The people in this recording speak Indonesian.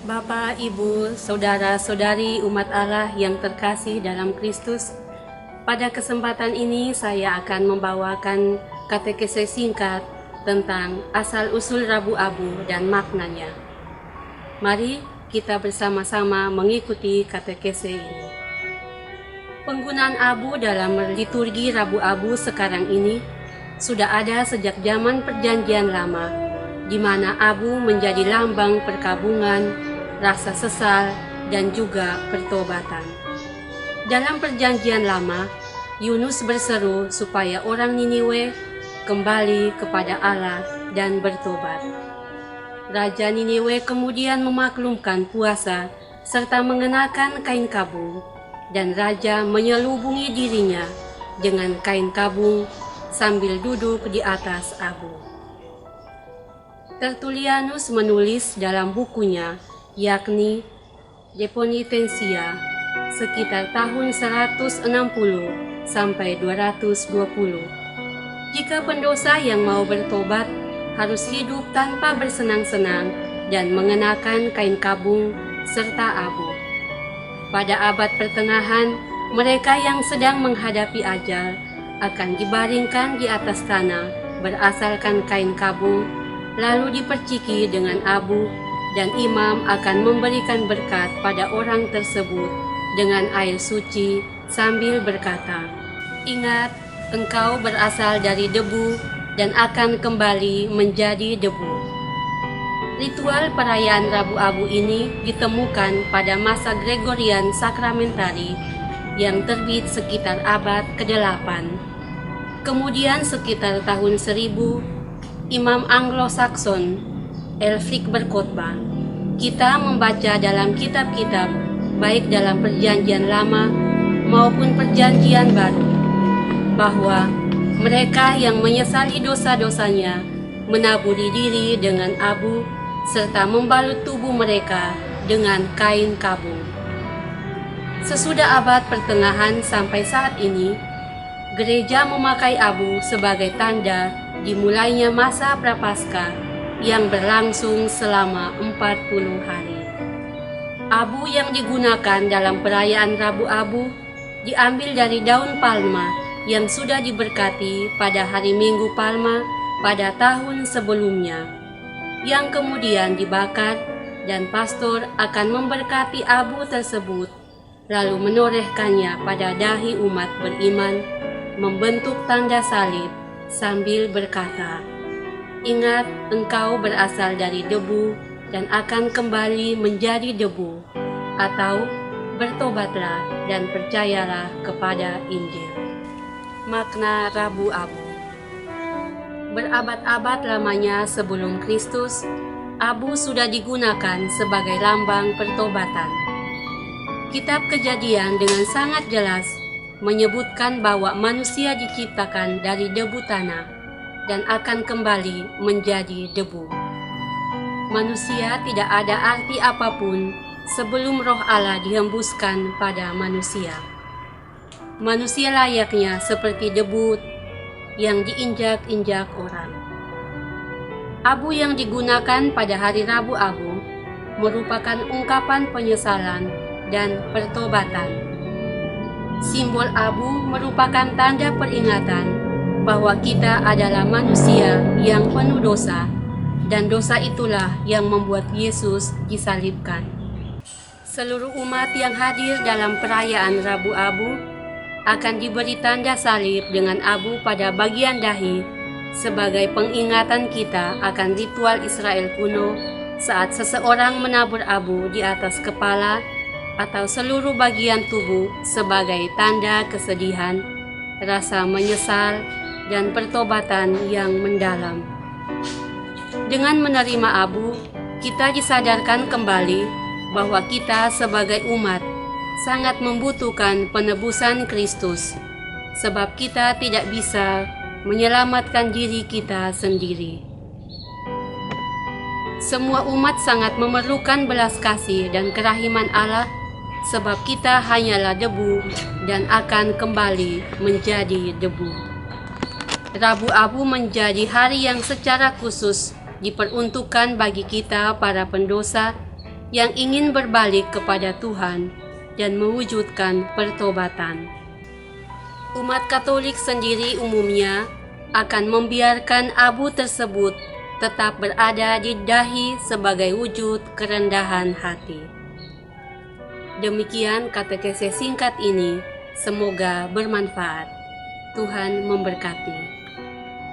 Bapak, Ibu, saudara-saudari umat Allah yang terkasih dalam Kristus, pada kesempatan ini saya akan membawakan katekese singkat tentang asal-usul Rabu Abu dan maknanya. Mari kita bersama-sama mengikuti katekese ini. Penggunaan abu dalam liturgi Rabu Abu sekarang ini sudah ada sejak zaman Perjanjian Lama, di mana abu menjadi lambang perkabungan, rasa sesal, dan juga pertobatan. Dalam Perjanjian Lama, Yunus berseru supaya orang Niniwe kembali kepada Allah dan bertobat. Raja Niniwe kemudian memaklumkan puasa serta mengenakan kain kabung, dan raja menyelubungi dirinya dengan kain kabung sambil duduk di atas abu. Tertullianus menulis dalam bukunya, yakni De Penitentia, sekitar tahun 160 sampai 220. Jika pendosa yang mau bertobat harus hidup tanpa bersenang-senang dan mengenakan kain kabung serta abu. Pada abad pertengahan, mereka yang sedang menghadapi ajal akan dibaringkan di atas tanah berasalkan kain kabung, lalu diperciki dengan abu, dan imam akan memberikan berkat pada orang tersebut dengan air suci sambil berkata, "Ingat, engkau berasal dari debu dan akan kembali menjadi debu." Ritual perayaan Rabu Abu ini ditemukan pada masa Gregorian Sakramentari yang terbit sekitar abad ke-8. Kemudian sekitar tahun 1000, Imam Anglo-Sakson Elfric berkhotbah, "Kita membaca dalam kitab-kitab, baik dalam Perjanjian Lama maupun Perjanjian Baru, bahwa mereka yang menyesali dosa-dosanya menaburi diri dengan abu serta membalut tubuh mereka dengan kain kabung." Sesudah abad pertengahan sampai saat ini, gereja memakai abu sebagai tanda dimulainya masa Prapaskah yang berlangsung selama 40 hari. Abu yang digunakan dalam perayaan Rabu Abu diambil dari daun palma yang sudah diberkati pada hari Minggu Palma pada tahun sebelumnya, yang kemudian dibakar, dan pastor akan memberkati abu tersebut, lalu menorehkannya pada dahi umat beriman, membentuk tanda salib sambil berkata, "Ingat, engkau berasal dari debu dan akan kembali menjadi debu," atau "Bertobatlah dan percayalah kepada Injil." Makna Rabu Abu. Berabad-abad lamanya sebelum Kristus, abu sudah digunakan sebagai lambang pertobatan. Kitab Kejadian dengan sangat jelas menyebutkan bahwa manusia diciptakan dari debu tanah dan akan kembali menjadi debu. Manusia tidak ada arti apapun sebelum roh Allah dihembuskan pada manusia. Manusia layaknya seperti debu yang diinjak-injak orang. Abu yang digunakan pada hari Rabu Abu merupakan ungkapan penyesalan dan pertobatan. Simbol abu merupakan tanda peringatan bahwa kita adalah manusia yang penuh dosa, dan dosa itulah yang membuat Yesus disalibkan. Seluruh umat yang hadir dalam perayaan Rabu Abu akan diberi tanda salib dengan abu pada bagian dahi sebagai pengingatan kita akan ritual Israel kuno saat seseorang menabur abu di atas kepala atau seluruh bagian tubuh sebagai tanda kesedihan, rasa menyesal, dan pertobatan yang mendalam. Dengan menerima abu, kita disadarkan kembali bahwa kita sebagai umat sangat membutuhkan penebusan Kristus, sebab kita tidak bisa menyelamatkan diri kita sendiri. Semua umat sangat memerlukan belas kasih dan kerahiman Allah, sebab kita hanyalah debu dan akan kembali menjadi debu. Rabu Abu menjadi hari yang secara khusus diperuntukkan bagi kita para pendosa yang ingin berbalik kepada Tuhan dan mewujudkan pertobatan. Umat Katolik sendiri umumnya akan membiarkan abu tersebut tetap berada di dahi sebagai wujud kerendahan hati. Demikian katekese singkat ini, semoga bermanfaat. Tuhan memberkati.